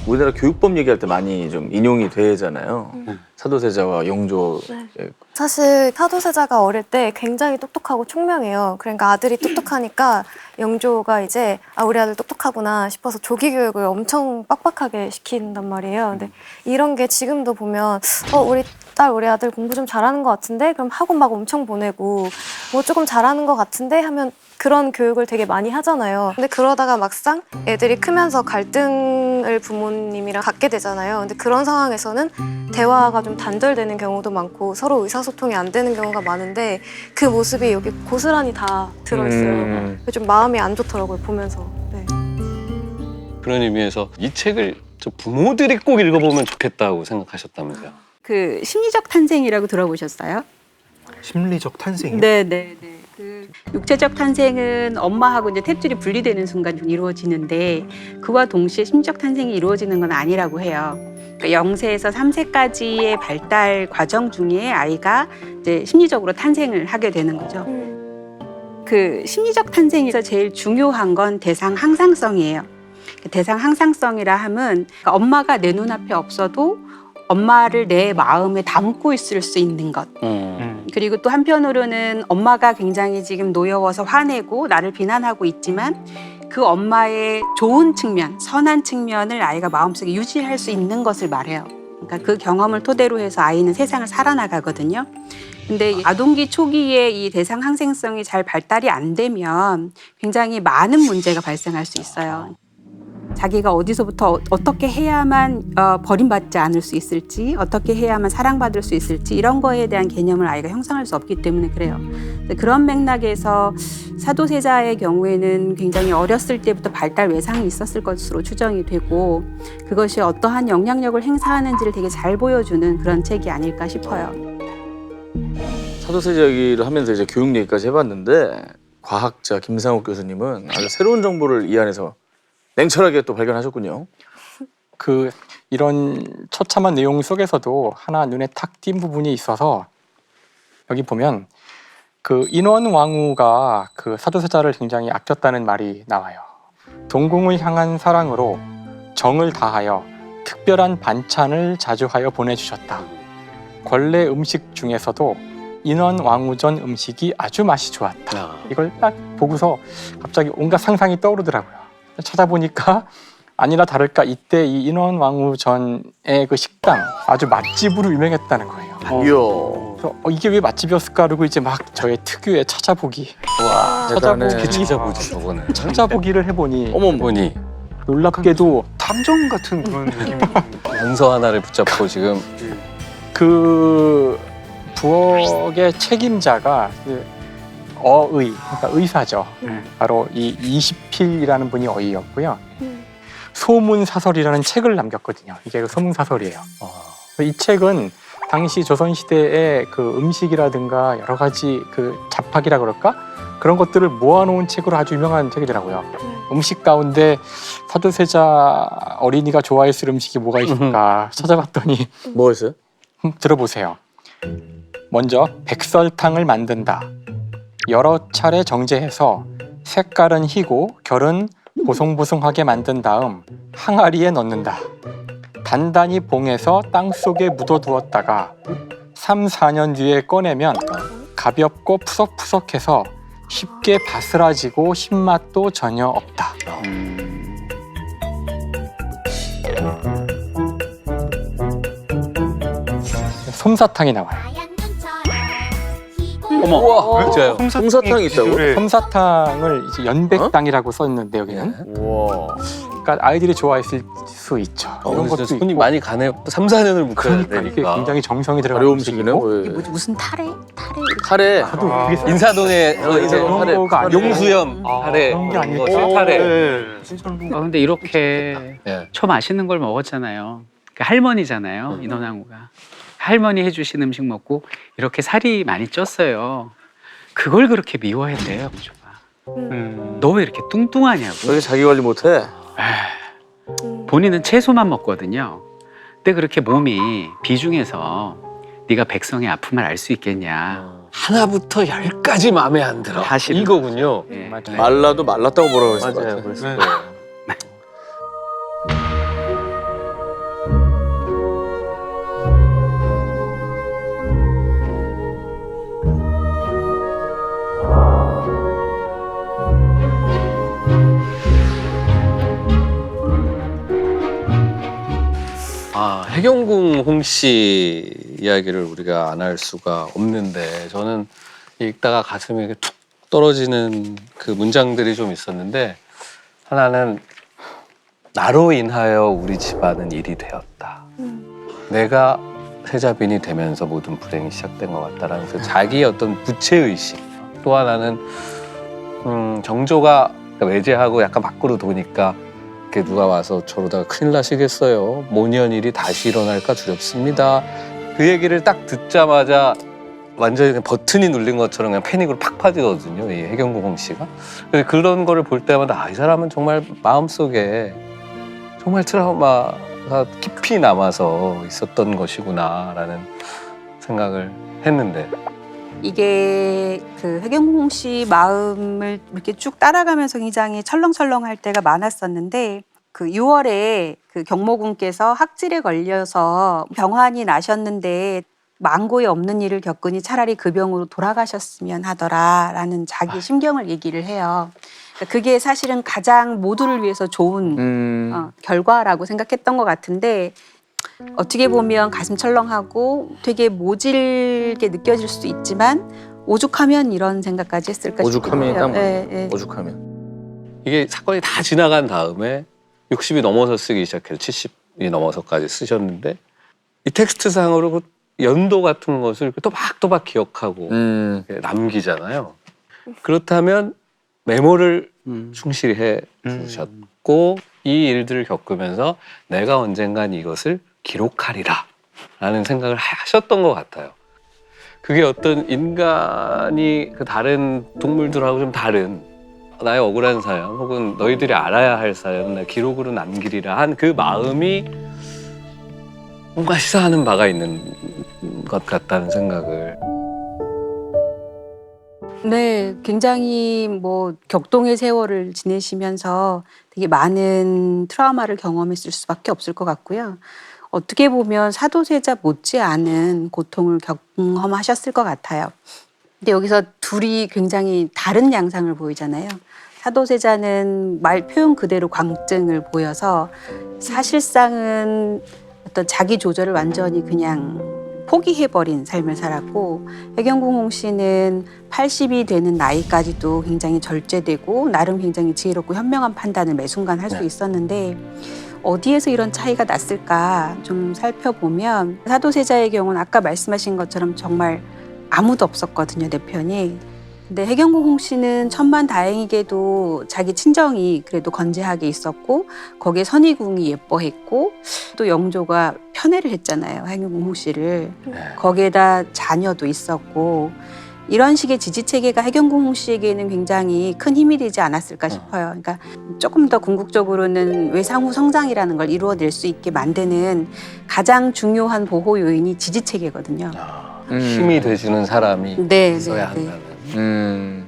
우리나라 교육법 얘기할 때 많이 좀 인용이 되잖아요. 사도세자와 영조. 네. 사실 사도세자가 어릴 때 굉장히 똑똑하고 총명해요. 그러니까 아들이 똑똑하니까 영조가 이제 우리 아들 똑똑하구나 싶어서 조기 교육을 엄청 빡빡하게 시킨단 말이에요. 근데 이런 게 지금도 보면 우리 딸, 우리 아들 공부 좀 잘하는 것 같은데? 그럼 학원 막 엄청 보내고 뭐 조금 잘하는 것 같은데? 하면 그런 교육을 되게 많이 하잖아요. 근데 그러다가 막상 애들이 크면서 갈등을 부모님이랑 갖게 되잖아요. 근데 그런 상황에서는 대화가 좀 단절되는 경우도 많고 서로 의사소통이 안 되는 경우가 많은데 그 모습이 여기 고스란히 다 들어있어요. 좀 마음이 안 좋더라고요, 보면서. 네. 그런 의미에서 이 책을 저 부모들이 꼭 읽어보면 좋겠다고 생각하셨다면서요? 그 심리적 탄생이라고 들어보셨어요? 심리적 탄생이요? 네. 그 육체적 탄생은 엄마하고 이제 탯줄이 분리되는 순간 이루어지는데 그와 동시에 심리적 탄생이 이루어지는 건 아니라고 해요. 그러니까 0세에서 3세까지의 발달 과정 중에 아이가 이제 심리적으로 탄생을 하게 되는 거죠. 그 심리적 탄생에서 제일 중요한 건 대상 항상성이에요. 대상 항상성이라 함은 그러니까 엄마가 내 눈앞에 없어도 엄마를 내 마음에 담고 있을 수 있는 것. 그리고 또 한편으로는 엄마가 굉장히 지금 노여워서 화내고 나를 비난하고 있지만 그 엄마의 좋은 측면, 선한 측면을 아이가 마음속에 유지할 수 있는 것을 말해요. 그러니까 그 경험을 토대로 해서 아이는 세상을 살아나가거든요. 근데 아동기 초기에 이 대상 항생성이 잘 발달이 안 되면 굉장히 많은 문제가 발생할 수 있어요. 자기가 어디서부터 어떻게 해야만 버림받지 않을 수 있을지, 어떻게 해야만 사랑받을 수 있을지 이런 거에 대한 개념을 아이가 형성할 수 없기 때문에 그래요. 그런 맥락에서 사도세자의 경우에는 굉장히 어렸을 때부터 발달 외상이 있었을 것으로 추정이 되고 그것이 어떠한 영향력을 행사하는지를 되게 잘 보여주는 그런 책이 아닐까 싶어요. 사도세자 얘기를 하면서 이제 교육 얘기까지 해봤는데 과학자 김상욱 교수님은 아주 새로운 정보를 이 안에서 냉철하게 또 발견하셨군요. 이런 처참한 내용 속에서도 하나 눈에 탁 띈 부분이 있어서 여기 보면 그 인원왕후가 그 사도세자를 굉장히 아꼈다는 말이 나와요. 동궁을 향한 사랑으로 정을 다하여 특별한 반찬을 자주하여 보내주셨다. 권례 음식 중에서도 인원왕후전 음식이 아주 맛이 좋았다. 이걸 딱 보고서 갑자기 온갖 상상이 떠오르더라고요. 찾아보니까 아니나 다를까 이때 이 인원왕후전의 그 식당 아주 맛집으로 유명했다는 거예요. 이야. 그래서 이게 왜 맛집이었을까 그러고 이제 막 저의 특유의 찾아보기 와, 대단해. 찾아보지 저거는. 찾아보기를 해보니 보니 놀랍게도 탐정 같은 그런 느낌이 원서 하나를 붙잡고 지금 그 부엌의 책임자가 어의, 그러니까 의사죠. 바로 이 이시필이라는 분이 어의였고요. 소문사설이라는 책을 남겼거든요. 이게 그 소문사설이에요. 이 책은 당시 조선시대의 그 음식이라든가 여러 가지 그 잡학이라 그럴까? 그런 것들을 모아놓은 책으로 아주 유명한 책이더라고요. 음식 가운데 사도세자 어린이가 좋아했을 음식이 뭐가 있을까 찾아봤더니 뭐가 있어요? 들어보세요. 먼저 백설탕을 만든다. 여러 차례 정제해서 색깔은 희고 결은 보송보송하게 만든 다음 항아리에 넣는다. 단단히 봉해서 땅속에 묻어두었다가 3, 4년 뒤에 꺼내면 가볍고 푸석푸석해서 쉽게 바스라지고 신맛도 전혀 없다. 솜사탕이 나와요. 어머, 우와, 진짜요? 솜사탕이 있다고? 솜사탕을 이제 연백당이라고 썼는데 여기는 우와. 그러니까 아이들이 좋아했을 수 있죠. 이런 것도 손이 있고. 많이 가네요. 3, 4년을 묵혀야 그러니까 이게 되니까. 굉장히 정성이 들어간 발효 음식이네. 음식이고. 무슨 타레? 카레. 저도 그게 인사동에 인사동 그런 카레. 거가 아니고. 용수염 카레 그런 게 아니고. 카레. 근데 이렇게 네. 저 맛있는 걸 먹었잖아요. 그 할머니잖아요, 인원왕후가. 할머니 해주신 음식 먹고 이렇게 살이 많이 쪘어요. 그걸 그렇게 미워했대요, 그조가. 너 왜 이렇게 뚱뚱하냐고. 왜 이렇게 자기 관리 못해? 본인은 채소만 먹거든요. 근데 그렇게 몸이 비중해서 네가 백성의 아픔을 알 수 있겠냐. 하나부터 10까지 마음에 안 들어. 사실은. 이거군요. 예. 말라도 말랐다고 뭐라고 했을 것 맞아요. 같아. 그랬을 네. 거예요. 해경궁 홍씨 이야기를 우리가 안 할 수가 없는데 저는 읽다가 가슴에 이렇게 툭 떨어지는 그 문장들이 좀 있었는데 하나는 나로 인하여 우리 집안은 일이 되었다. 내가 세자빈이 되면서 모든 불행이 시작된 것 같다라는 그 자기의 어떤 부채의식. 또 하나는 정조가 외제하고 약간 밖으로 도니까 이렇게 누가 와서 저러다가 큰일 나시겠어요. 모년일이 다시 일어날까 두렵습니다. 그 얘기를 딱 듣자마자 완전히 그냥 버튼이 눌린 것처럼 그냥 패닉으로 팍 빠지거든요. 이 해경궁 홍씨가. 그런 거를 볼 때마다 이 사람은 정말 마음속에 정말 트라우마가 깊이 남아서 있었던 것이구나라는 생각을 했는데 이게 그 해경궁 씨 마음을 이렇게 쭉 따라가면서 굉장히 철렁철렁할 때가 많았었는데 그 6월에 그 경모군께서 학질에 걸려서 병환이 나셨는데 망고에 없는 일을 겪으니 차라리 그 병으로 돌아가셨으면 하더라라는 자기 심경을 얘기를 해요. 그러니까 그게 사실은 가장 모두를 위해서 좋은 결과라고 생각했던 것 같은데 어떻게 보면 가슴 철렁하고 되게 모질게 느껴질 수도 있지만 오죽하면 이런 생각까지 했을까 싶어요. 오죽하면이다. 네. 오죽하면. 이게 사건이 다 지나간 다음에 60이 넘어서 쓰기 시작해서 70이 넘어서까지 쓰셨는데 이 텍스트상으로 그 연도 같은 것을 또박또박 기억하고 남기잖아요. 그렇다면 메모를 충실히 해 주셨고 이 일들을 겪으면서 내가 언젠간 이것을 기록하리라 라는 생각을 하셨던 것 같아요. 그게 어떤 인간이 그 다른 동물들하고 좀 다른 나의 억울한 사연 혹은 너희들이 알아야 할 사연을 내 기록으로 남기리라 한 그 마음이 뭔가 시사하는 바가 있는 것 같다는 생각을. 네, 굉장히 뭐 격동의 세월을 지내시면서 되게 많은 트라우마를 경험했을 수밖에 없을 것 같고요. 어떻게 보면 사도세자 못지않은 고통을 경험하셨을 것 같아요. 근데 여기서 둘이 굉장히 다른 양상을 보이잖아요. 사도세자는 말 표현 그대로 광증을 보여서 사실상은 어떤 자기 조절을 완전히 그냥 포기해버린 삶을 살았고 해경궁 홍씨는 80이 되는 나이까지도 굉장히 절제되고 나름 굉장히 지혜롭고 현명한 판단을 매 순간 할 수 있었는데 어디에서 이런 차이가 났을까 좀 살펴보면 사도세자의 경우는 아까 말씀하신 것처럼 정말 아무도 없었거든요, 내 편이. 근데 해경궁 홍씨는 천만다행이게도 자기 친정이 그래도 건재하게 있었고 거기에 선의궁이 예뻐했고 또 영조가 편애를 했잖아요, 해경궁 홍씨를. 거기에다 자녀도 있었고 이런 식의 지지체계가 해경궁 홍씨에게는 굉장히 큰 힘이 되지 않았을까 싶어요. 그러니까 조금 더 궁극적으로는 외상후 성장이라는 걸 이루어낼 수 있게 만드는 가장 중요한 보호 요인이 지지체계거든요. 힘이 돼주는 사람이 네, 있어야 네, 네. 한다는.